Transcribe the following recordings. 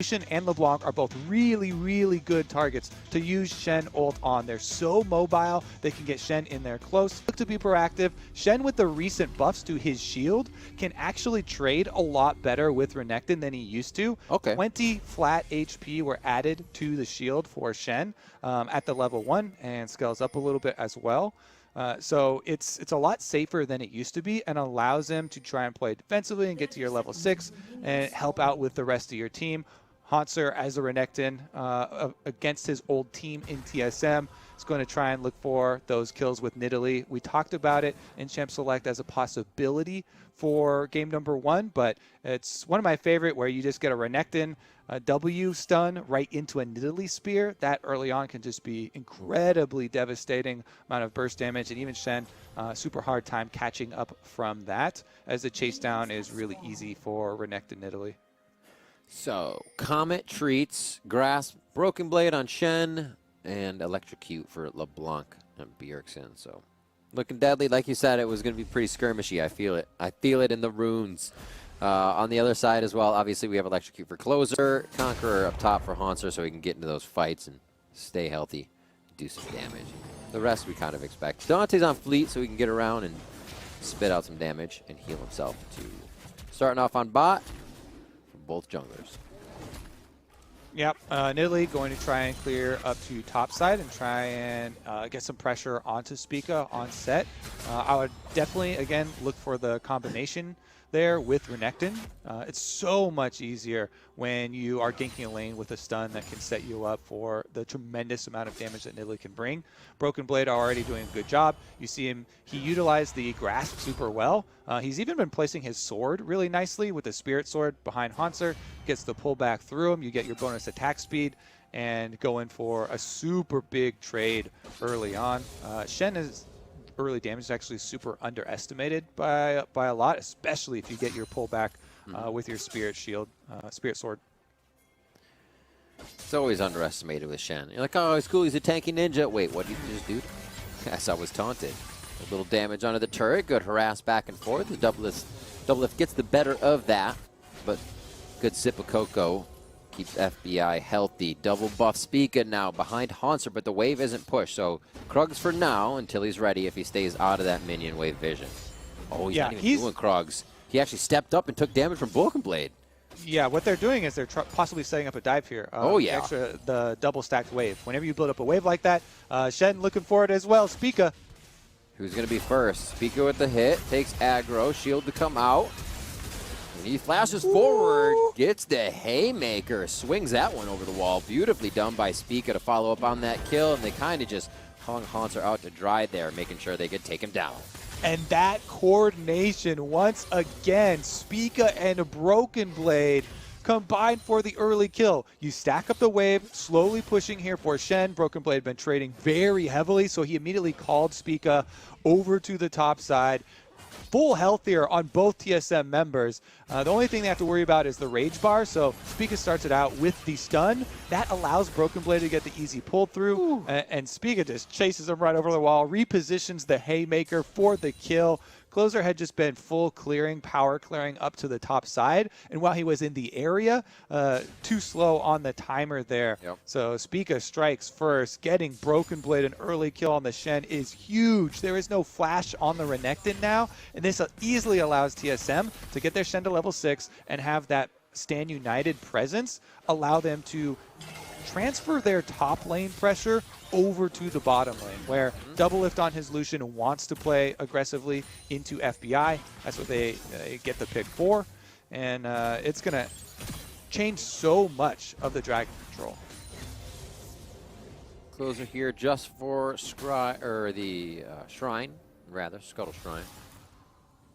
Lucian and LeBlanc are both really, really good targets to use Shen ult on. They're so mobile, they can get Shen in there close. Look to be proactive. Shen, with the recent buffs to his shield, can actually trade a lot better with Renekton than he used to. Okay. 20 flat HP were added to the shield for Shen at the level 1, and scales up a little bit as well. So it's a lot safer than it used to be, and allows him to try and play defensively and get to your level 6 and help out with the rest of your team. Hauntzer as a Renekton against his old team in TSM is going to try and look for those kills with Nidalee. We talked about it in Champ Select as a possibility for game number 1, but it's one of my favorite where you just get a Renekton W stun right into a Nidalee spear. That early on can just be incredibly devastating amount of burst damage, and even Shen, super hard time catching up from that, as the chase down is really easy for Renekton Nidalee. So, Comet, Treatz, Grasp, Broken Blade on Shen, and Electrocute for LeBlanc and Bjergsen. So, looking deadly. Like you said, it was going to be pretty skirmishy. I feel it. I feel it in the runes. On the other side as well, obviously we have Electrocute for Closer, Conqueror up top for Hauntzer, so he can get into those fights and stay healthy, do some damage. The rest we kind of expect. Dante's on Fleet, so he can get around and spit out some damage and heal himself too. Starting off on bot. Both junglers. Yep, Nidalee going to try and clear up to top side and try and get some pressure onto Spica on Sett. I would definitely, again, look for the combination there with Renekton. It's so much easier when you are ganking a lane with a stun that can set you up for the tremendous amount of damage that Nidalee can bring. Broken Blade already doing a good job. You see him, he utilized the grasp super well. He's even been placing his sword really nicely with the Spirit Sword behind Hauntzer. Gets the pullback through him. You get your bonus attack speed and go in for a super big trade early on. Shen is early damage is actually super underestimated by a lot, especially if you get your pullback with your Spirit Shield, Spirit Sword. It's always underestimated with Shen. You're like, oh, he's cool, he's a tanky ninja. Wait, what did you just do? Yes, I was taunted. A little damage onto the turret, good harass back and forth. The Doublelift gets the better of that, but good sip of cocoa. Keeps FBI healthy. Double buff Spica now behind Hauntzer, but the wave isn't pushed. So Krugs for now until he's ready if he stays out of that minion wave vision. Oh, he's not even doing Krugs. He actually stepped up and took damage from Broken Blade. Yeah, what they're doing is they're possibly setting up a dive here. The double stacked wave. Whenever you build up a wave like that, Shen looking for it as well. Spica. Who's going to be first? Spica with the hit, takes aggro, shield to come out. And he flashes forward, gets the haymaker, swings that one over the wall. Beautifully done by Spica to follow up on that kill, and they kind of just hung Hauntzer out to dry there, making sure they could take him down. And that coordination, once again, Spica and Broken Blade combined for the early kill. You stack up the wave, slowly pushing here for Shen. Broken Blade been trading very heavily, so he immediately called Spica over to the top side. Full health here on both TSM members. The only thing they have to worry about is the rage bar, so Spica starts it out with the stun. That allows Broken Blade to get the easy pull through, and Spica just chases him right over the wall, repositions the haymaker for the kill. Closer had just been full clearing, power clearing up to the top side, and while he was in the area, too slow on the timer there. So Spica strikes first, getting Broken Blade an early kill on the Shen is huge. There is no flash on the Renekton now, and this easily allows TSM to get their Shen to level 6 and have that Stand United presence allow them to transfer their top lane pressure over to the bottom lane, where Doublelift on his Lucian wants to play aggressively into FBI. That's what they get the pick for, and it's going to change so much of the dragon control. Closer here just for Shrine, rather, Scuttle Shrine.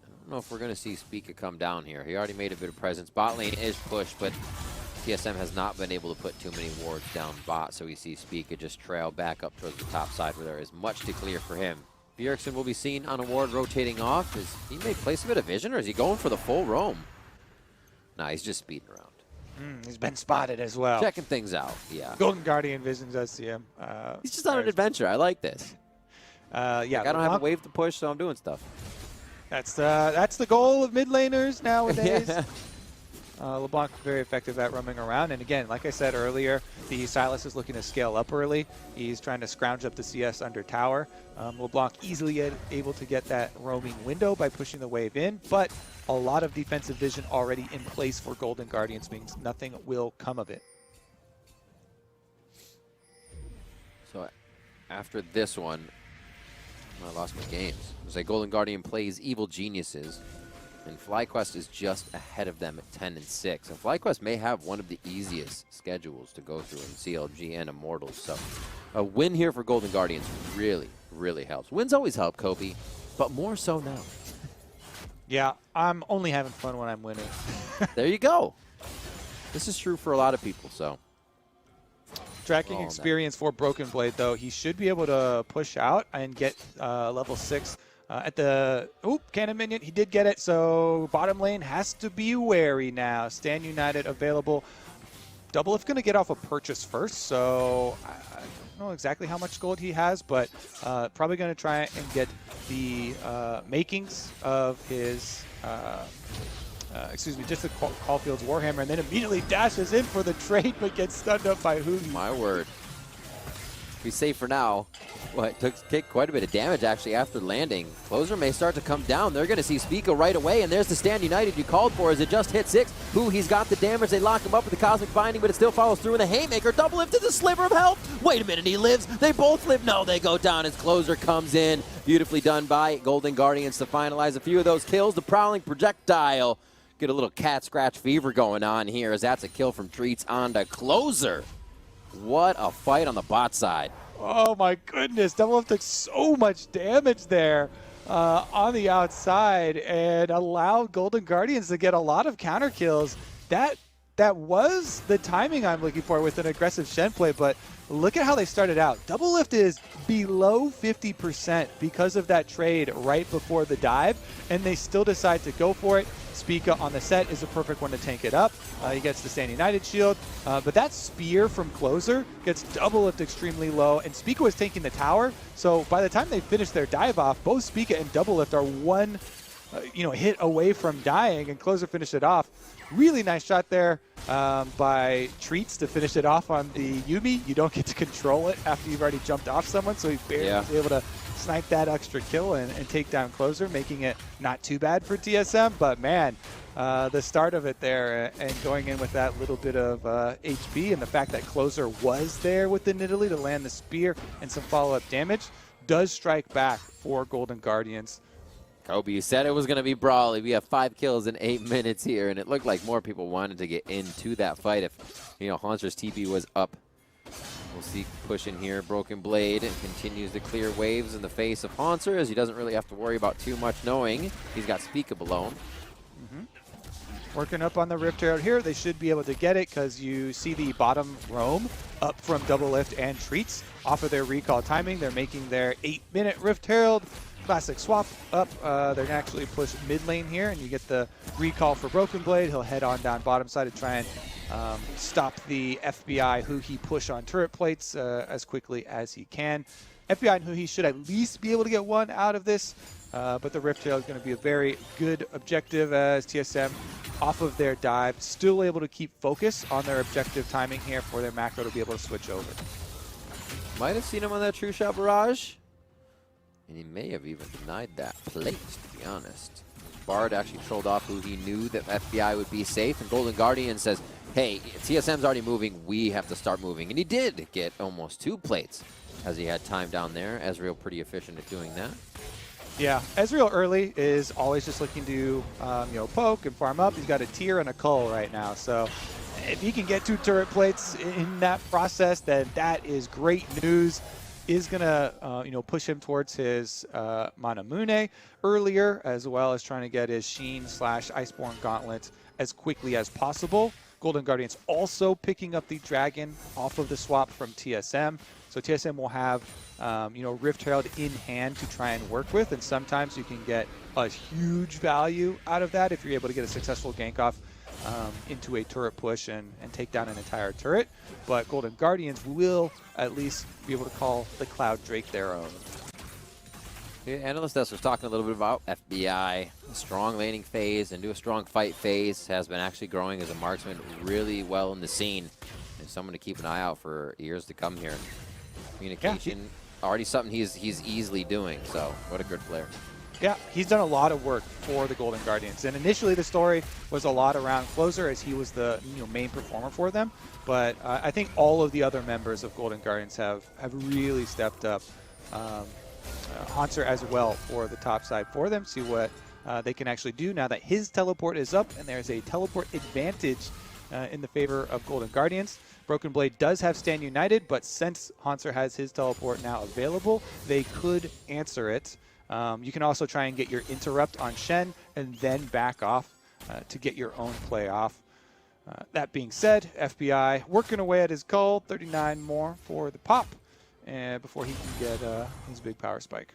I don't know if we're going to see Spica come down here. He already made a bit of presence. Bot lane is pushed, but TSM has not been able to put too many wards down bot, so we see Spica just trail back up towards the top side where there is much to clear for him. Bjergsen will be seen on a ward rotating off. Is he may place a bit of vision, or is he going for the full roam? Nah, he's just speeding around. He's been spotted as well. Checking things out, yeah. Golden Guardian Vision does see him. He's just on an adventure. I like this. Yeah, like, I don't have a wave to push, so I'm doing stuff. That's the goal of mid laners nowadays. LeBlanc very effective at roaming around. And again, like I said earlier, the Sylas is looking to scale up early. He's trying to scrounge up the CS under tower. LeBlanc easily able to get that roaming window by pushing the wave in, but a lot of defensive vision already in place for Golden Guardians means nothing will come of it. So after this one, I lost my games. It was like Golden Guardian plays Evil Geniuses, and FlyQuest is just ahead of them at 10 and 6. And FlyQuest may have one of the easiest schedules to go through in CLG and Immortals. So a win here for Golden Guardians really, really helps. Wins always help, Kobe, but more so now. Yeah, I'm only having fun when I'm winning. There you go. This is true for a lot of people, so. Tracking experience for Broken Blade, though. He should be able to push out and get level 6 at the... Oop, cannon minion. He did get it, so bottom lane has to be wary now. Stand United available. Doublelift going to get off a purchase first, so I don't know exactly how much gold he has, but probably going to try and get the makings of his... excuse me, just the Caulfield's Warhammer, and then immediately dashes in for the trade, but gets stunned up by huhi. My word. Be safe for now. Well, it took quite a bit of damage, actually, after landing. Closer may start to come down. They're going to see Spica right away, and there's the Stand United you called for as it just hit 6. Huhi's got the damage. They lock him up with the Cosmic Binding, but it still follows through in the Haymaker. Doublelift is a sliver of health. Wait a minute, he lives. They both live. No, they go down as Closer comes in. Beautifully done by Golden Guardians to finalize a few of those kills. The Prowling Projectile. Get a little cat scratch fever going on here as that's a kill from Treatz on the Closer. What a fight on the bot side. Oh my goodness, Doublelift took so much damage there on the outside and allowed Golden Guardians to get a lot of counter kills. That was the timing I'm looking for with an aggressive Shen play, but look at how they started out. Doublelift is below 50% because of that trade right before the dive, and they still decide to go for it. Spica on the Sett is a perfect one to tank it up. He gets the Stand United shield, but that spear from Closer gets Doublelift extremely low, and Spica was taking the tower, so by the time they finish their dive off, both Spica and Doublelift are one hit away from dying, and Closer finished it off. Really nice shot there by Treatz to finish it off on the Yuumi. You don't get to control it after you've already jumped off someone, so he barely was able to snipe that extra kill and take down Closer, making it not too bad for TSM. But man, the start of it there and going in with that little bit of HP and the fact that Closer was there with the Nidalee to land the spear and some follow-up damage does strike back for Golden Guardians. Kobe, you said it was going to be brawly. We have 5 kills in 8 minutes here, and it looked like more people wanted to get into that fight if, Hauntzer's TP was up. We'll see pushing here. Broken Blade continues to clear waves in the face of Hauntzer as he doesn't really have to worry about too much knowing he's got Spica below him. Working up on the Rift Herald here. They should be able to get it because you see the bottom roam up from Doublelift and Treatz off of their recall timing. They're making their 8-minute Rift Herald. Classic swap up. They're going to actually push mid lane here, and you get the recall for Broken Blade. He'll head on down bottom side to try and stop the FBI huhi push on turret plates as quickly as he can. FBI and huhi should at least be able to get one out of this, but the Rift Tail is going to be a very good objective as TSM off of their dive, still able to keep focus on their objective timing here for their macro to be able to switch over. Might have seen him on that True Shot Barrage. And he may have even denied that plate, to be honest. Bard actually trolled off who he knew that FBI would be safe, and Golden Guardian says, hey, TSM's already moving, we have to start moving. And he did get almost 2 plates as he had time down there. Ezreal pretty efficient at doing that. Yeah, Ezreal early is always just looking to poke and farm up. He's got a tier and a cull right now, so if he can get 2 turret plates in that process, then that is great news. Is going to, push him towards his Manamune earlier, as well as trying to get his Sheen/Iceborne Gauntlet as quickly as possible. Golden Guardians also picking up the Dragon off of the swap from TSM. So TSM will have, Rift Herald in hand to try and work with, and sometimes you can get a huge value out of that if you're able to get a successful gank off into a turret push and take down an entire turret. But Golden Guardians will at least be able to call the Cloud Drake their own. The analyst that was talking a little bit about FBI, strong laning phase into a strong fight phase, has been actually growing as a marksman really well in the scene. And someone to keep an eye out for years to come here. Communication, already something he's easily doing, so what a good player. Yeah, he's done a lot of work for the Golden Guardians. And initially the story was a lot around Closer as he was the main performer for them. But I think all of the other members of Golden Guardians have really stepped up. Hauntzer as well for the top side for them. See what they can actually do now that his teleport is up and there's a teleport advantage in the favor of Golden Guardians. Broken Blade does have Stand United, but since Hauntzer has his teleport now available, they could answer it. You can also try and get your interrupt on Shen and then back off to get your own play off. That being said, FBI working away at his goal, 39 more for the pop, and before he can get his big power spike.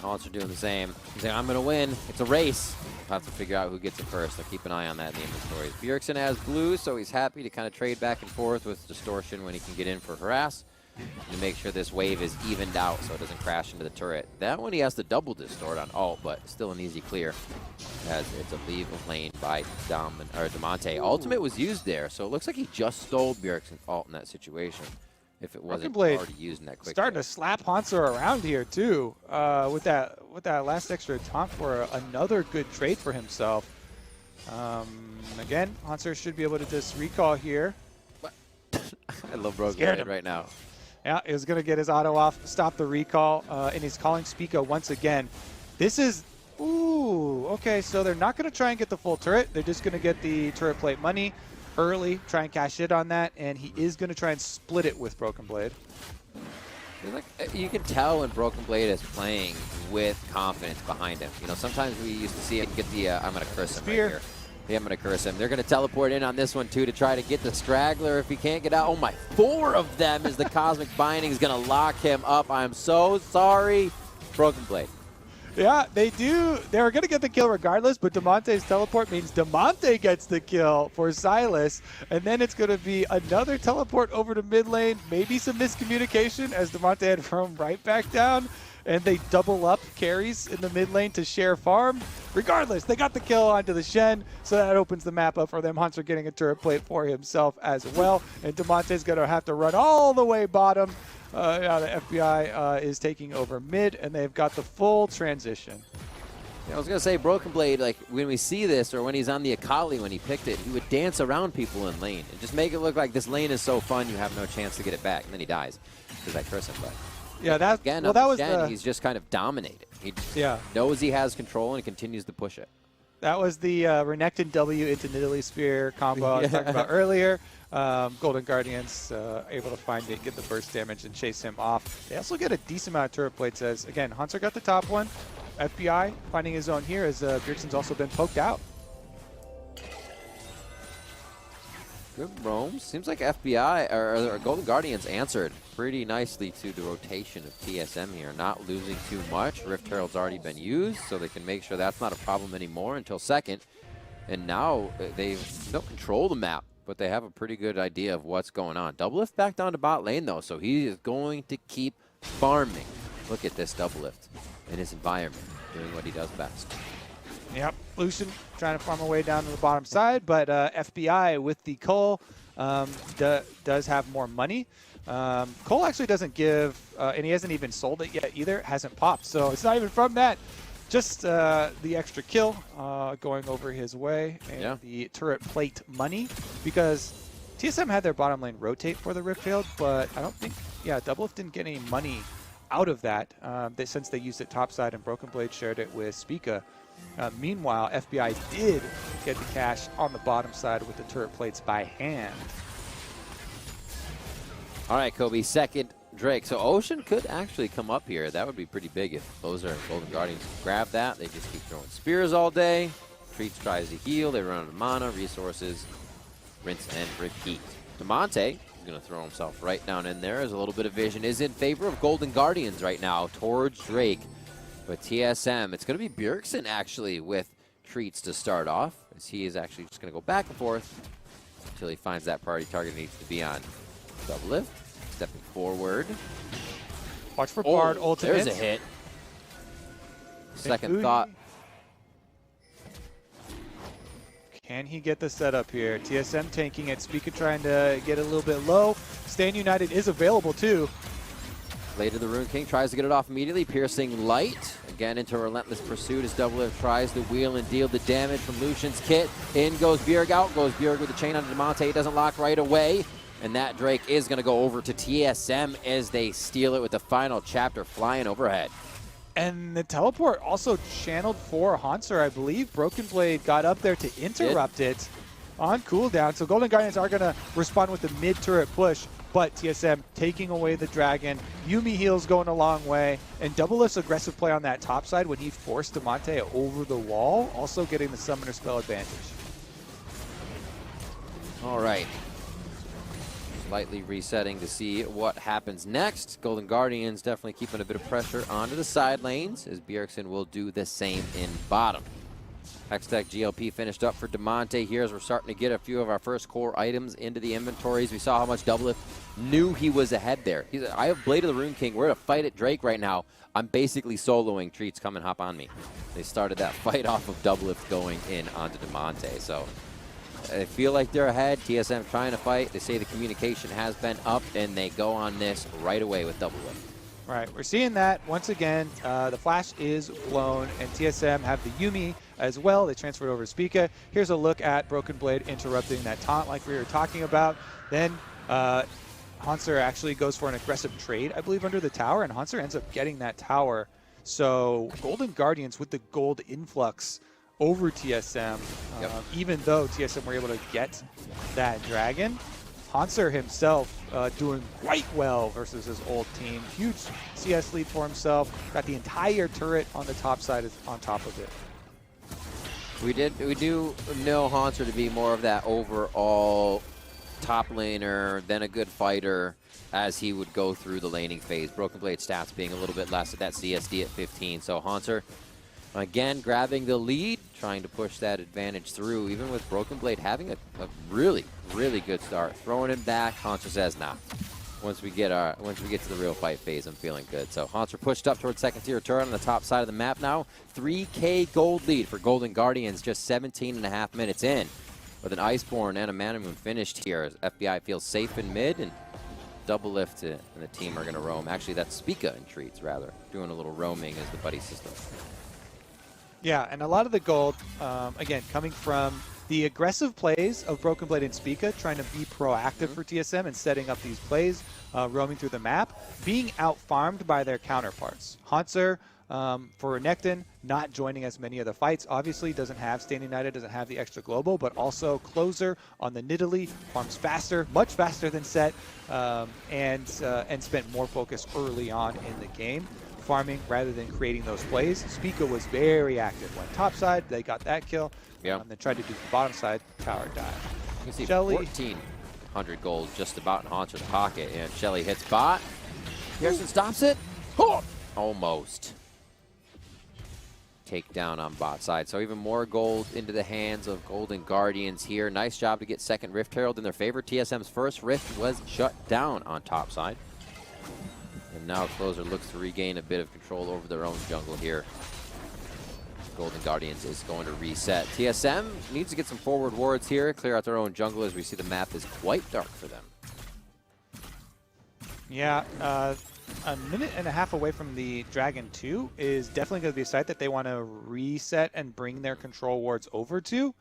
Hauntzer doing the same. He's like, I'm going to win. It's a race. We'll have to figure out who gets it first, so keep an eye on that in the inventory. Bjergsen has blue, so he's happy to kind of trade back and forth with Distortion when he can get in for harass to make sure this wave is evened out so it doesn't crash into the turret. That one he has to double distort on ult, but still an easy clear as it's a leave of lane by Damonte. Ultimate was used there, so it looks like he just stole Bjergsen's ult in that situation. If it wasn't already used in that quick. Starting to slap Hauntzer around here too, with that last extra taunt for another good trade for himself. Again, Hauntzer should be able to just recall here. I love Broken Blade right now. Yeah, he was going to get his auto off, stop the recall, and he's calling Spica once again. This is, ooh, okay, so they're not going to try and get the full turret. They're just going to get the turret plate money early, try and cash in on that, and he is going to try and split it with Broken Blade. Like, you can tell when Broken Blade is playing with confidence behind him. You know, sometimes we used to see him get the, I'm going to curse him right here. Yeah, I'm going to curse him. They're going to teleport in on this one, too, to try to get the straggler if he can't get out. Oh, my, 4 of them is the Cosmic Binding is going to lock him up. I'm so sorry. Broken Blade. Yeah, they do. They were going to get the kill regardless, but Damonte's teleport means Damonte gets the kill for Sylas. And then it's going to be another teleport over to mid lane, maybe some miscommunication as Damonte had thrown right back down. And they double up carries in the mid lane to share farm. Regardless, they got the kill onto the Shen, so that opens the map up for them. Hauntzer getting a turret plate for himself as well. And Damonte's going to have to run all the way bottom. Yeah, the FBI is taking over mid, and they've got the full transition. Yeah, I was going to say, Broken Blade, like, when we see this, or when he's on the Akali when he picked it, he would dance around people in lane and just make it look like this lane is so fun you have no chance to get it back. And then he dies because I curse him. But yeah, that, again, well, that was he's just kind of dominated. He yeah. knows he has control and continues to push it. That was the Renekton W into Nidalee Spear combo I was talking about earlier. Golden Guardians able to find it, get the burst damage, and chase him off. They also get a decent amount of turret plates as, again, Hauntzer got the top one. FBI finding his own here as Bjergsen's also been poked out. Good roam. Seems like FBI or Golden Guardians answered pretty nicely to the rotation of TSM here. Not losing too much. Rift Herald's already been used, so they can make sure that's not a problem anymore until second. And now they don't control the map, but they have a pretty good idea of what's going on. Doublelift back down to bot lane, though, so he is going to keep farming. Look at this Doublelift in his environment, doing what he does best. Yep, Lucian trying to farm away down to the bottom side, but FBI with the Cole does have more money. Cole actually doesn't give, and he hasn't even sold it yet either, hasn't popped, so it's not even from that. Just the extra kill going over his way, and the turret plate money, because TSM had their bottom lane rotate for the Rift Field, but I don't think, Doublelift didn't get any money out of that since they used it topside and Broken Blade shared it with Spica. Meanwhile, FBI did get the cash on the bottom side with the turret plates by hand. All right, Kobe, second Drake. So Ocean could actually come up here. That would be pretty big if those are Golden Guardians grab that. They just keep throwing spears all day. Treatz tries to heal. They run out of mana, resources, rinse and repeat. Damonte is going to throw himself right down in there as a little bit of vision is in favor of Golden Guardians right now towards Drake. But TSM, it's going to be Bjergsen actually with Treatz to start off, as he is actually just going to go back and forth until he finds that priority target he needs to be on. Doublelift, stepping forward. Watch for Bard ultimate. There's a hit. second thought. Can he get the setup here? TSM tanking it. Spica trying to get a little bit low. Stand United is available too. Later, the Rune King tries to get it off immediately, piercing light. Again, into a relentless pursuit as Doublelift tries to wheel and deal the damage from Lucian's kit. In goes Bjerg, out goes Bjerg with the chain on Damonte. It doesn't lock right away. And that Drake is going to go over to TSM as they steal it with the final chapter flying overhead. And the teleport also channeled for Hauntzer, I believe. Broken Blade got up there to interrupt it on cooldown. So Golden Guardians are going to respond with the mid-turret push, but TSM taking away the dragon. Yuumi heals going a long way, and Doublelift's aggressive play on that top side when he forced Damonte over the wall, also getting the summoner spell advantage. All right. Slightly resetting to see what happens next. Golden Guardians definitely keeping a bit of pressure onto the side lanes as Bjergsen will do the same in bottom. Hextech GLP finished up for Damonte here as we're starting to get a few of our first core items into the inventories. We saw how much Doublelift knew he was ahead there. He's I have Blade of the Rune King. We're at a fight at Drake right now. I'm basically soloing Treatz. Come and hop on me. They started that fight off of Doublelift going in onto Damonte. So I feel like they're ahead. TSM trying to fight. They say the communication has been up, and they go on this right away with Doublelift. Right, we're seeing that once again. The flash is blown, and TSM have the Yuumi as well. They transferred over to Spica. Here's a look at Broken Blade interrupting that taunt like we were talking about. Then Hauntzer actually goes for an aggressive trade, I believe, under the tower, and Hauntzer ends up getting that tower. So Golden Guardians with the gold influx over TSM, even though TSM were able to get that dragon. Hauntzer himself doing quite well versus his old team. Huge CS lead for himself. Got the entire turret on the top side on top of it. We do know Hauntzer to be more of that overall top laner, then a good fighter as he would go through the laning phase. Broken Blade stats being a little bit less at that CSD at 15. So Hauntzer, again, grabbing the lead, trying to push that advantage through, even with Broken Blade having a really, really good start. Throwing him back, Hauntzer says, nah. Once we get to the real fight phase, I'm feeling good. So Hauntzer pushed up towards second tier turret on the top side of the map now. 3K gold lead for Golden Guardians, just 17.5 minutes in. With an Iceborne and a Mana Moon finished here, as FBI feels safe in mid, and Doublelift and the team are going to roam. Actually, that's Spica and Treatz, rather, doing a little roaming as the buddy system. Yeah, and a lot of the gold, again, coming from the aggressive plays of Broken Blade and Spica, trying to be proactive for TSM and setting up these plays, roaming through the map, being out-farmed by their counterparts. Hauntzer, for Renekton, not joining as many of the fights. Obviously, doesn't have Stand United, doesn't have the extra global, but also closer on the Nidalee, farms faster, much faster than Sett, and spent more focus early on in the game, farming rather than creating those plays. Spica was very active. Went top side, they got that kill. Then tried to do the bottom side, tower died. You can see Shelly, 1,400 gold just about in Hauntzer's pocket, and Shelly hits bot. Bjergsen stops it. Almost. Takedown on bot side. So even more gold into the hands of Golden Guardians here. Nice job to get second Rift Herald in their favor. TSM's first Rift was shut down on top side. And now Closer looks to regain a bit of control over their own jungle here. Golden Guardians is going to reset. TSM needs to get some forward wards here, clear out their own jungle as we see the map is quite dark for them. Yeah, a minute and a half away from the Dragon 2 is definitely going to be a site that they want to reset and bring their control wards over to.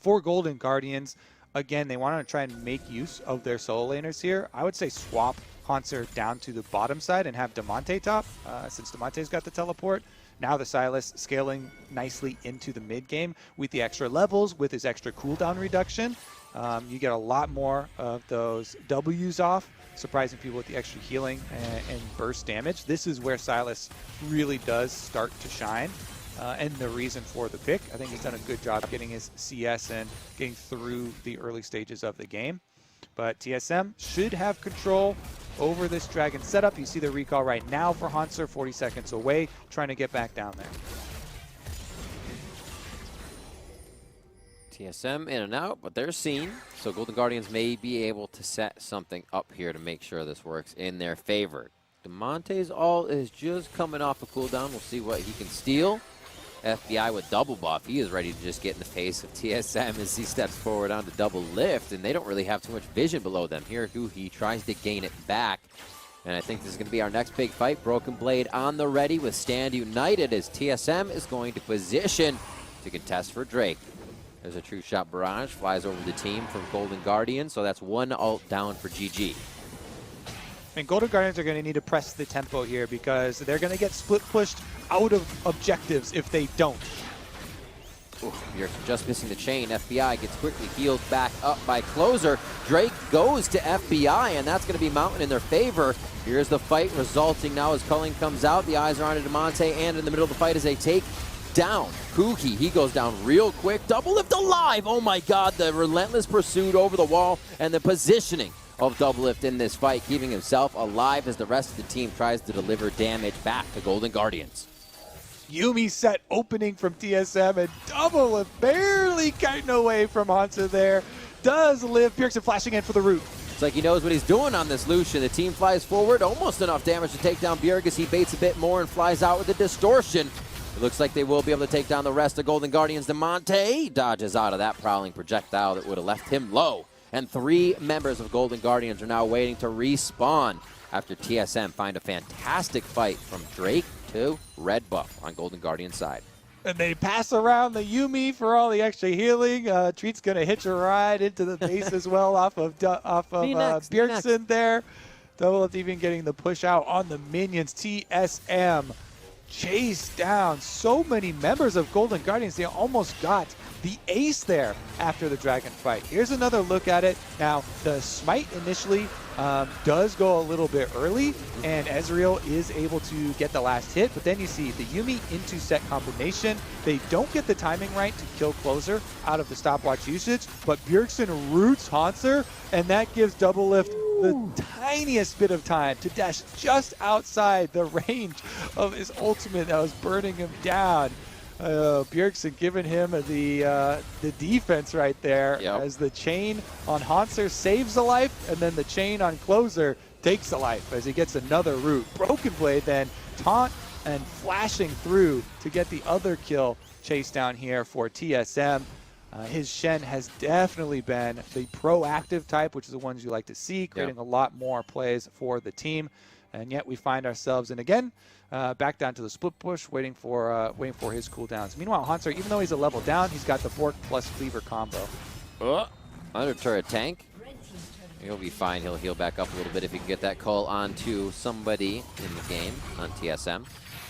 For Golden Guardians, again, they want to try and make use of their solo laners here. I would say swap Hauntzer down to the bottom side and have Damonte top, since Damonte's got the teleport. Now the Sylas scaling nicely into the mid game with the extra levels, with his extra cooldown reduction. You get a lot more of those W's off, surprising people with the extra healing and burst damage. This is where Sylas really does start to shine, and the reason for the pick. I think he's done a good job getting his CS and getting through the early stages of the game. But TSM should have control over this Dragon setup. You see the recall right now for Hauntzer, 40 seconds away, trying to get back down there. TSM in and out, but they're seen. So Golden Guardians may be able to set something up here to make sure this works in their favor. Damonte's ult is just coming off a cooldown. We'll see what he can steal. FBI with double buff. He is ready to just get in the face of TSM as he steps forward onto Doublelift, and they don't really have too much vision below them. Here, huhi tries to gain it back. And I think this is going to be our next big fight. Broken Blade on the ready with Stand United as TSM is going to position to contest for Drake. There's a true shot barrage, flies over the team from Golden Guardian, so that's one ult down for GG. And Golden Guardians are going to need to press the tempo here because they're going to get split pushed out of objectives if they don't. You're just missing the chain. FBI gets quickly healed back up by Closer. Drake goes to FBI, and that's going to be mounting in their favor. Here's the fight resulting now as Culling comes out. The eyes are on Damonte, and in the middle of the fight as they take down huhi. He goes down real quick. Doublelift alive. Oh my God, the relentless pursuit over the wall and the positioning of Doublelift in this fight, keeping himself alive as the rest of the team tries to deliver damage back to Golden Guardians. Yuumi Sett opening from TSM, and Doublelift barely getting away from Hauntzer there. Does live. Bjergsen flashing in for the root. It's like he knows what he's doing on this Lucian. The team flies forward, almost enough damage to take down Bjergsen. He baits a bit more and flies out with the distortion. It looks like they will be able to take down the rest of Golden Guardians. Damonte dodges out of that prowling projectile that would have left him low. And 3 members of Golden Guardians are now waiting to respawn after TSM find a fantastic fight from Drake to red buff on Golden Guardian's side. And they pass around the Yuumi for all the extra healing. Treatz going to hitch a ride into the base as well off of Bjergsen there. Doublelift even getting the push out on the minions. TSM chased down so many members of Golden Guardians. They almost got the ace there after the dragon fight. Here's another look at it. Now, the smite initially does go a little bit early, and Ezreal is able to get the last hit, but then you see the Yuumi into Sett combination. They don't get the timing right to kill Closer out of the stopwatch usage, but Bjergsen roots Hauntzer, and that gives Doublelift the tiniest bit of time to dash just outside the range of his ultimate that was burning him down. Bjergsen giving him the defense right there, as the chain on Hauntzer saves a life, and then the chain on Closer takes a life as he gets another root. Broken Blade then taunt and flashing through to get the other kill chase down here for TSM. His Shen has definitely been the proactive type, which is the ones you like to see, creating a lot more plays for the team. And yet we find ourselves in, again, back down to the split push, waiting for his cooldowns. Meanwhile, Hauntzer, even though he's a level down, he's got the Bork plus Cleaver combo. Under turret tank. He'll be fine. He'll heal back up a little bit if he can get that call onto somebody in the game on TSM.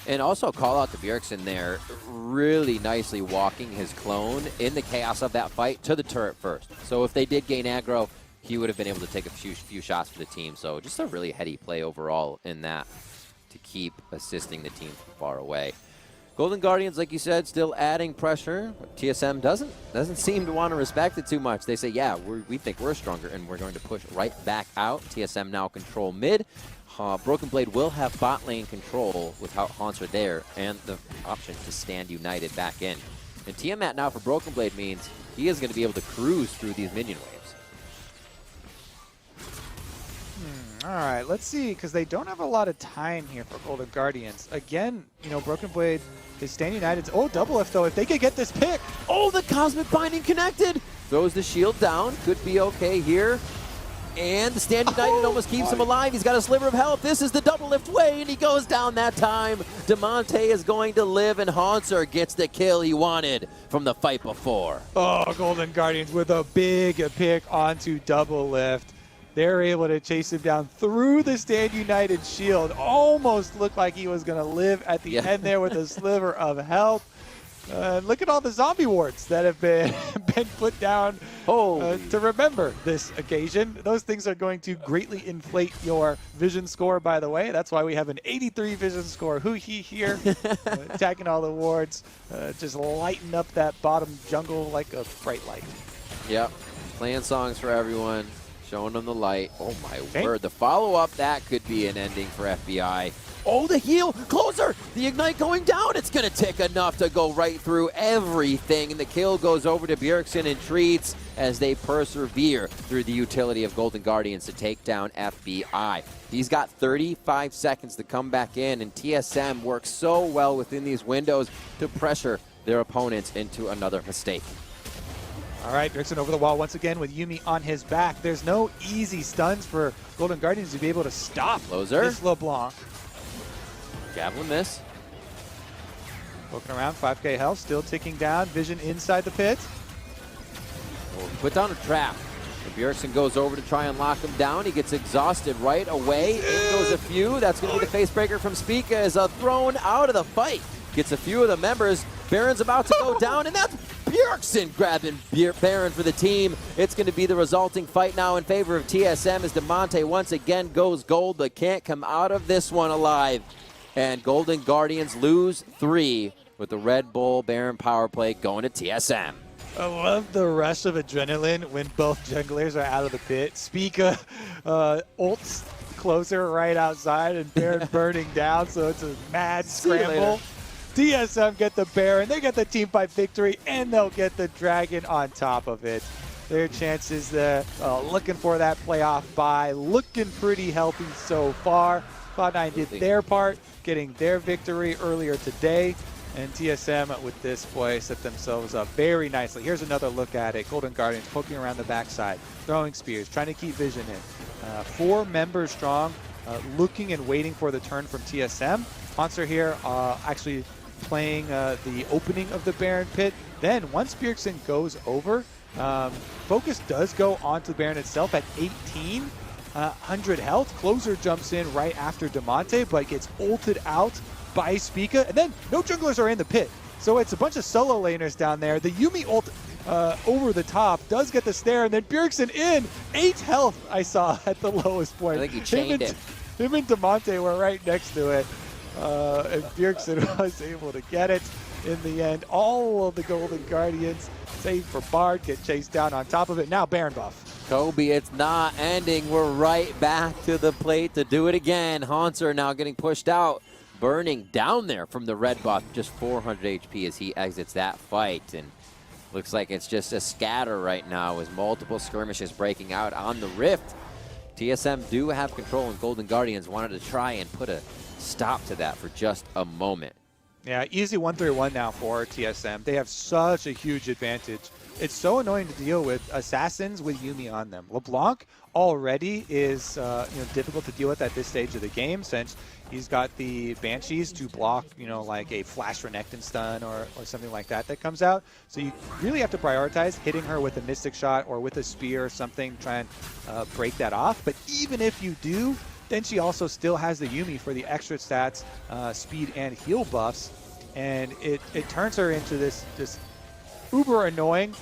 And also call out to Bjergsen there, really nicely walking his clone in the chaos of that fight to the turret first. So if they did gain aggro, he would have been able to take a few shots for the team. So just a really heady play overall in that to keep assisting the team from far away. Golden Guardians, like you said, still adding pressure. TSM doesn't seem to want to respect it too much. They say, yeah, we think we're stronger, and we're going to push right back out. TSM now control mid. Broken Blade will have bot lane control without Hauntzer there, and the option to stand united back in. And Tiamat now for Broken Blade means he is going to be able to cruise through these minion waves. All right, let's see, because they don't have a lot of time here for Golden Guardians. Again, you know, Broken Blade is stand united. Oh, Doublelift, though, if they could get this pick. Oh, the Cosmic Binding connected. Throws the shield down. Could be okay here. And the stand united almost keeps him alive. He's got a sliver of health. This is the Doublelift way, and he goes down that time. Damonte is going to live, and Hauntzer gets the kill he wanted from the fight before. Oh, Golden Guardians with a big pick onto Doublelift. They're able to chase him down through the stand united shield. Almost looked like he was going to live at the end there with a sliver of health. Look at all the zombie wards that have been put down to remember this occasion. Those things are going to greatly inflate your vision score, by the way. That's why we have an 83 vision score. Huhi here, attacking all the wards, just lighting up that bottom jungle like a bright light. Yep, playing songs for everyone, showing them the light. Oh my word, the follow-up, that could be an ending for FBI. Oh, the heal. Closer. The ignite going down. It's going to take enough to go right through everything. And the kill goes over to Bjergsen and Treatz as they persevere through the utility of Golden Guardians to take down FBI. He's got 35 seconds to come back in, and TSM works so well within these windows to pressure their opponents into another mistake. All right, Bjergsen over the wall once again with Yuumi on his back. There's no easy stuns for Golden Guardians to be able to stop this LeBlanc. Javelin miss. Poking around, 5k health, still ticking down. Vision inside the pit. Oh, put down a trap. Bjergsen goes over to try and lock him down. He gets exhausted right away. In goes a few. That's going to be the face breaker from Spica as thrown out of the fight. Gets a few of the members. Baron's about to go down, and that's Bjergsen grabbing Baron for the team. It's going to be the resulting fight now in favor of TSM as Damonte once again goes gold, but can't come out of this one alive. And Golden Guardians lose 3 with the Red Bull Baron power play going to TSM. I love the rush of adrenaline when both junglers are out of the pit. Spica ults closer right outside and Baron burning down, so it's a mad scramble. TSM get the Baron, they get the team fight victory, and they'll get the Dragon on top of it. Their chances there, looking for that playoff bye, looking pretty healthy so far. Cloud9 did their part, getting their victory earlier today. And TSM with this play set themselves up very nicely. Here's another look at it. Golden Guardians poking around the backside, throwing spears, trying to keep Vision in. 4 members strong, looking and waiting for the turn from TSM. Hauntzer here actually playing the opening of the Baron pit. Then once Bjergsen goes over, focus does go onto the Baron itself at 100 health. Closer jumps in right after Damonte, but gets ulted out by Spica, and then no junglers are in the pit. So it's a bunch of solo laners down there. The Yuumi ult over the top does get the snare, and then Bjergsen in. 8 health I saw at the lowest point. I think he chained it. Him and Damonte were right next to it. And Bjergsen was able to get it in the end. All of the Golden Guardians, save for Bard, get chased down on top of it. Now Baron buff. Kobe, it's not ending. We're right back to the plate to do it again. Hauntzer now getting pushed out. Burning down there from the red buff, just 400 HP as he exits that fight. And looks like it's just a scatter right now with multiple skirmishes breaking out on the Rift. TSM do have control, and Golden Guardians wanted to try and put a stop to that for just a moment. Yeah, easy 1-3-1 now for TSM. They have such a huge advantage. It's so annoying to deal with assassins with Yuumi on them. LeBlanc already is difficult to deal with at this stage of the game since he's got the Banshees to block, like a flash Renekton stun or something like that comes out. So you really have to prioritize hitting her with a Mystic Shot or with a spear or something, try and break that off. But even if you do, then she also still has the Yuumi for the extra stats, speed and heal buffs. And it turns her into this uber annoying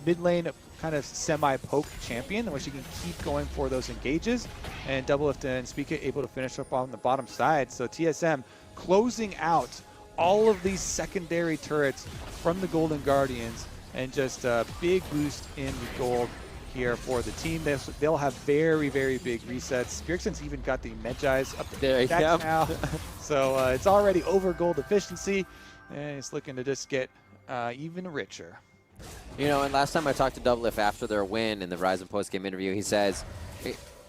mid lane kind of semi-poke champion where she can keep going for those engages, and Doublelift and Spica able to finish up on the bottom side. So TSM closing out all of these secondary turrets from the Golden Guardians, and just a big boost in the gold here for the team. They'll have very, very big resets. Bjergsen's even got the Medjai's up there now. So it's already over gold efficiency, and it's looking to just get even richer. And last time I talked to Doublelift after their win in the Rise and post-game interview, he says,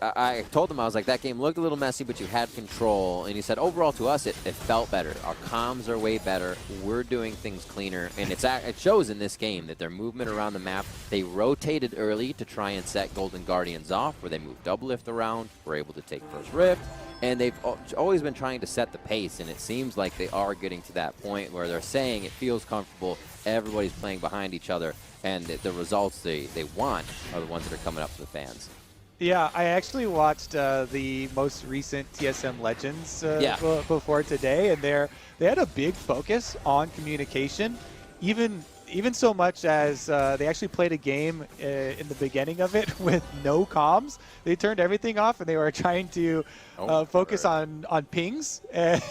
I told him, I was like, that game looked a little messy, but you had control. And he said, overall to us, it felt better. Our comms are way better. We're doing things cleaner. And it shows in this game that their movement around the map, they rotated early to try and set Golden Guardians off, where they moved Doublelift around, were able to take first Rift. And they've always been trying to set the pace, and it seems like they are getting to that point where they're saying it feels comfortable, everybody's playing behind each other, and the results they want are the ones that are coming up for the fans. Yeah, I actually watched the most recent TSM Legends before today, and they had a big focus on communication, even so much as they actually played a game in the beginning of it with no comms. They turned everything off, and they were trying to focus on pings. And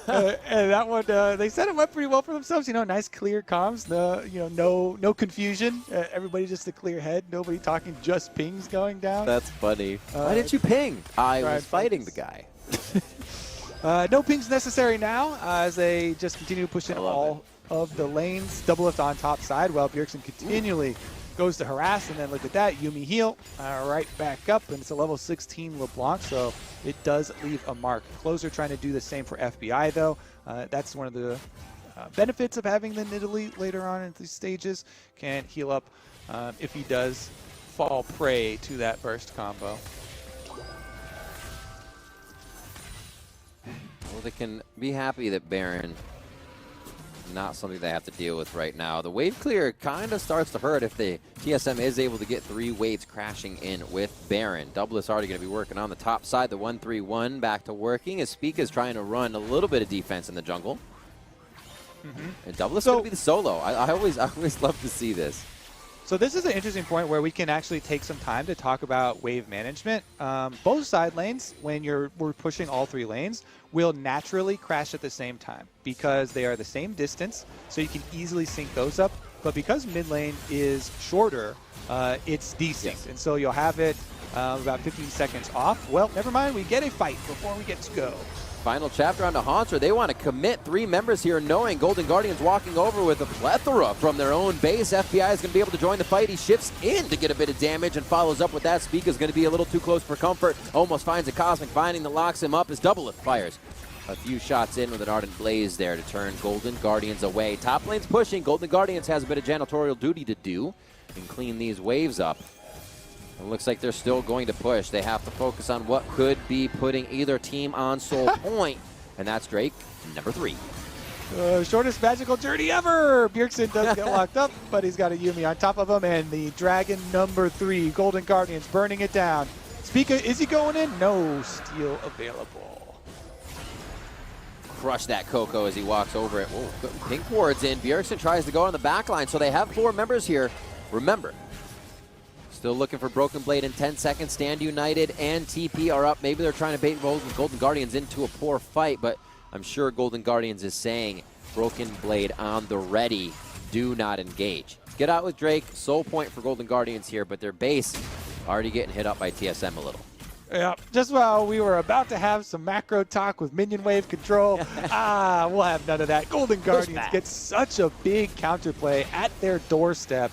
that one, they said it went pretty well for themselves. Nice clear comms. No confusion. Everybody just a clear head. Nobody talking. Just pings going down. That's funny. Why didn't you ping? I was fighting the guy. No pings necessary now as they just continue pushing all of the lanes. Doublelift on top side while Bjergsen continually goes to harass, and then look at that, Yuumi heal right back up, and it's a level 16 LeBlanc, so it does leave a mark. Closer trying to do the same for FBI though. That's one of the benefits of having the Nidalee later on in these stages. Can heal up if he does fall prey to that burst combo. Well, they can be happy that Baron not something they have to deal with right now. The wave clear kind of starts to hurt if the TSM is able to get 3 waves crashing in with Baron. Doublelift's already going to be working on the top side. The 1-3-1 back to working as Spica is trying to run a little bit of defense in the jungle. And Doublelift's going to be the solo. I always love to see this. So this is an interesting point where we can actually take some time to talk about wave management. Both side lanes, when we're pushing all 3 lanes, will naturally crash at the same time because they are the same distance, so you can easily sync those up. But because mid lane is shorter, it's desynced, yes. And so you'll have it about 15 seconds off. Well, never mind, we get a fight before we get to go. Final chapter on to Hauntzer. They want to commit 3 members here, knowing Golden Guardians walking over with a plethora from their own base. FBI is going to be able to join the fight. He shifts in to get a bit of damage and follows up with that. Spica is going to be a little too close for comfort. Almost finds a Cosmic Binding that locks him up as Doublelift fires a few shots in with an Ardent Blaze there to turn Golden Guardians away. Top lane's pushing. Golden Guardians has a bit of janitorial duty to do and clean these waves up. It looks like they're still going to push. They have to focus on what could be putting either team on soul point, and that's Drake, number 3. Shortest magical journey ever! Bjergsen does get locked up, but he's got a Yuumi on top of him, and the Dragon number 3, Golden Guardians burning it down. Spica, is he going in? No steal available. Crush that Coco as he walks over it. Whoa, pink ward's in. Bjergsen tries to go on the back line, so they have 4 members here. Remember, still looking for Broken Blade in 10 seconds. Stand United and TP are up. Maybe they're trying to bait Golden Guardians into a poor fight, but I'm sure Golden Guardians is saying, Broken Blade on the ready, do not engage. Get out with Drake, soul point for Golden Guardians here, but their base already getting hit up by TSM a little. Yeah, just while we were about to have some macro talk with minion wave control, we'll have none of that. Golden Guardians get such a big counterplay at their doorstep,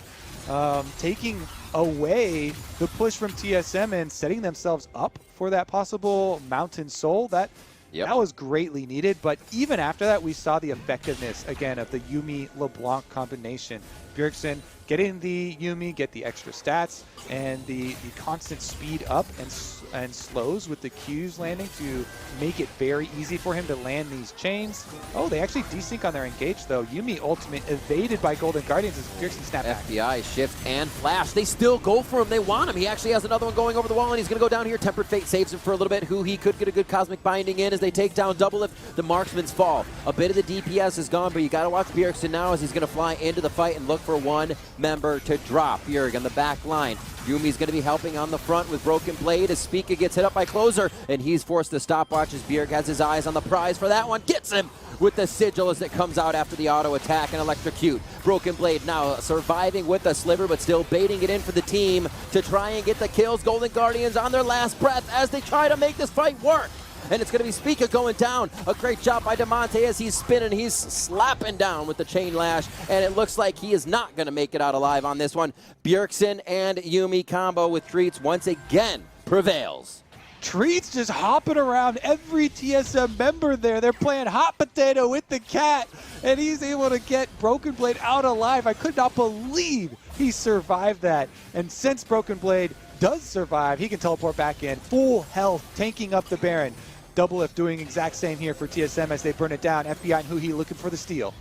taking away the push from TSM and setting themselves up for that possible Mountain Soul. That was greatly needed, but even after that, we saw the effectiveness, again, of the Yuumi LeBlanc combination. Bjergsen getting the Yuumi, get the extra stats, and the constant speed up and slows with the Qs landing to make it very easy for him to land these chains. Oh, they actually desync on their engage, though. Yuumi ultimate evaded by Golden Guardians as Bjergsen snap back. FBI shift and flash. They still go for him. They want him. He actually has another one going over the wall, and he's going to go down here. Tempered Fate saves him for a little bit. Huhi could get a good Cosmic Binding in as they take down Doublelift. The marksman's fall. A bit of the DPS is gone, but you got to watch Bjergsen now as he's going to fly into the fight and look for 1 member to drop. Bjerg on the back line. Yuumi's going to be helping on the front with Broken Blade as Spica gets hit up by Closer, and he's forced to stopwatch as Bjerg has his eyes on the prize for that one. Gets him with the Sigil as it comes out after the auto attack and electrocute. Broken Blade now surviving with the sliver, but still baiting it in for the team to try and get the kills. Golden Guardians on their last breath as they try to make this fight work. And it's going to be Spica going down. A great job by Damonte as he's spinning. He's slapping down with the chain lash. And it looks like he is not going to make it out alive on this one. Bjergsen and Yuumi combo with Treatz once again prevails. Treatz just hopping around every TSM member there. They're playing hot potato with the cat. And he's able to get Broken Blade out alive. I could not believe he survived that. And since Broken Blade does survive, he can teleport back in. Full health, tanking up the Baron. Doublelift doing exact same here for TSM as they burn it down. FBI and huhi looking for the steal.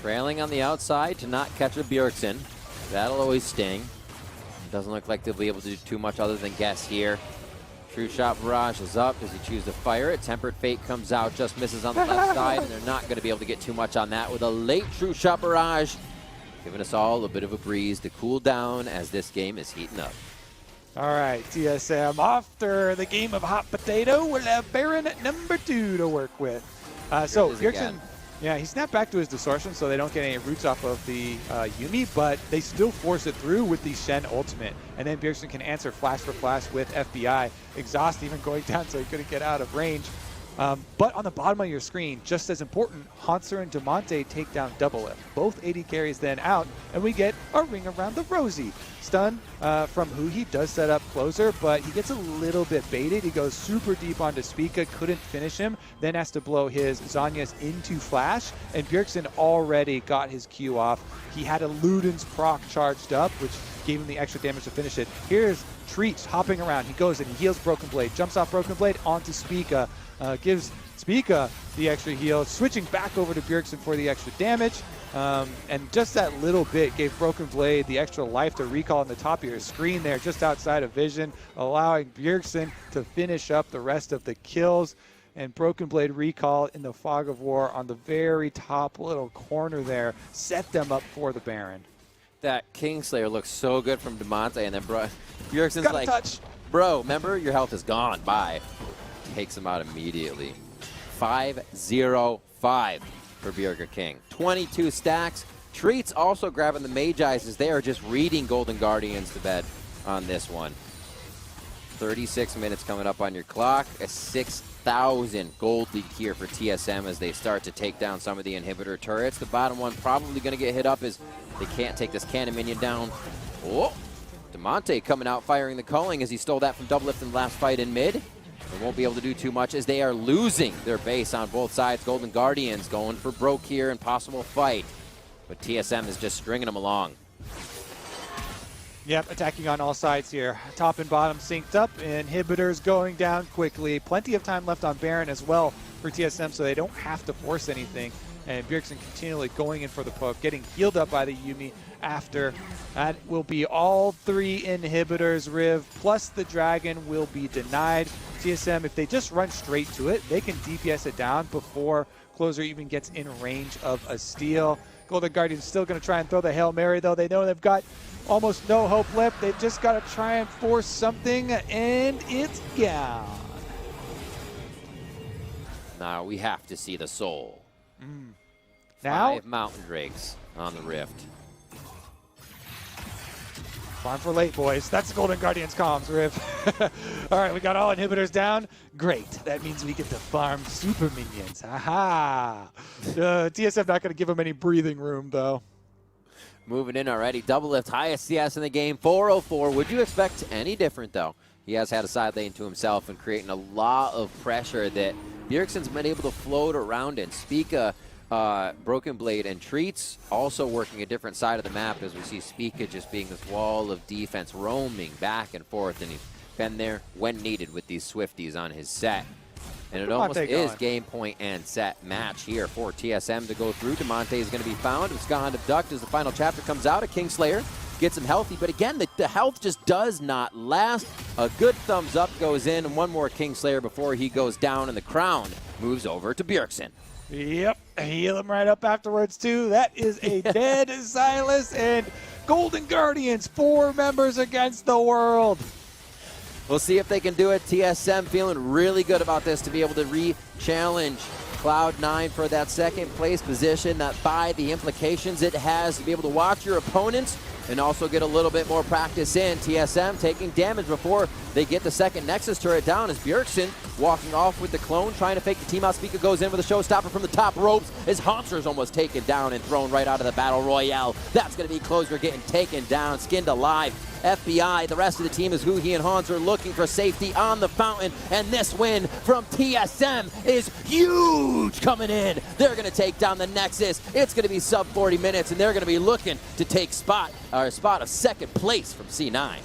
Trailing on the outside to not catch a Bjergsen. That'll always sting. Doesn't look like they'll be able to do too much other than guess here. True Shot Barrage is up. Does he choose to fire it? Tempered Fate comes out, just misses on the left side, and they're not going to be able to get too much on that with a late True Shot Barrage, giving us all a bit of a breeze to cool down as this game is heating up. All right, TSM, after the game of hot potato, we'll have Baron number 2 to work with. So Bjergsen Yeah, he snapped back to his distortion so they don't get any roots off of the Yuumi, but they still force it through with the Shen ultimate. And then Bjergsen can answer flash for flash with FBI. Exhaust even going down so he couldn't get out of range. But on the bottom of your screen, just as important, Hauntzer and Damonte take down Doublelift. Both AD carries then out, and we get a ring around the rosy. Stun from huhi does set up closer, but he gets a little bit baited. He goes super deep onto Spica, couldn't finish him, then has to blow his Zhonya's into flash, and Bjergsen already got his Q off. He had a Luden's proc charged up, which gave him the extra damage to finish it. Here's Treatz hopping around. He goes and he heals Broken Blade, jumps off Broken Blade onto Spica, gives Spica the extra heal, switching back over to Bjergsen for the extra damage. And just that little bit gave Broken Blade the extra life to recall on the top of your screen there, just outside of vision, allowing Bjergsen to finish up the rest of the kills. And Broken Blade recall in the Fog of War on the very top little corner there set them up for the Baron. That Kingslayer looks so good from Damonte, and then Bjergsen's like, touch. Bro, remember, your health is gone. Bye. Takes him out immediately. 5-0-5 for Burger King. 22 stacks. Treatz also grabbing the Mage Eyes as they are just reading Golden Guardians to bed on this one. 36 minutes coming up on your clock. A 6,000 gold lead here for TSM as they start to take down some of the inhibitor turrets. The bottom one probably going to get hit up as they can't take this cannon minion down. Oh, Damonte coming out firing the culling as he stole that from Doublelift in the last fight in mid. They won't be able to do too much as they are losing their base on both sides. Golden Guardians going for broke here, impossible fight. But TSM is just stringing them along. Yep, attacking on all sides here. Top and bottom synced up. Inhibitors going down quickly. Plenty of time left on Baron as well for TSM, so they don't have to force anything. And Bjergsen continually going in for the poke, getting healed up by the Yuumi after. That will be all 3 inhibitors, Riv, plus the Dragon will be denied. TSM, if they just run straight to it, they can DPS it down before Closer even gets in range of a steal. Golden Guardian's still going to try and throw the Hail Mary, though. They know they've got almost no hope left. They've just got to try and force something, and it's gone. Now we have to see the soul. Now, 5 Mountain Drakes on the Rift. farm for late, boys. That's the Golden Guardian's comms, Riv. All right, we got all inhibitors down. Great. That means we get to farm super minions. Aha! TSM not going to give them any breathing room, though. Moving in already. Doublelift, highest CS in the game, 404. Would you expect any different, though? He has had a side lane to himself and creating a lot of pressure that Bjergsen's been able to float around in. Spica, Broken Blade, and Treatz also working a different side of the map as we see Spica just being this wall of defense, roaming back and forth, and he's been there when needed with these Swifties on his Sett. And it almost is game point and set match here for TSM to go through. Damonte is going to be found. It's gone abduct as the final chapter comes out. A Kingslayer gets him healthy, but again, the health just does not last. A good thumbs up goes in, and one more Kingslayer before he goes down, and the crown moves over to Bjergsen. Yep, heal him right up afterwards, too. That is a dead Sylas, and Golden Guardians, 4 members against the world. We'll see if they can do it. TSM feeling really good about this to be able to re-challenge Cloud9 for that second place position, that by the implications it has to be able to watch your opponents and also get a little bit more practice in. TSM taking damage before they get the second Nexus turret down as Bjergsen walking off with the clone, trying to fake the team out. Spica goes in with a showstopper from the top ropes as Hauntzer is almost taken down and thrown right out of the Battle Royale. That's going to be Closer getting taken down, skinned alive. FBI, the rest of the team is huhi and Hauntzer looking for safety on the fountain, and this win from TSM is huge coming in. They're going to take down the Nexus. It's going to be sub 40 minutes, and they're going to be looking to take a spot of second place from C9.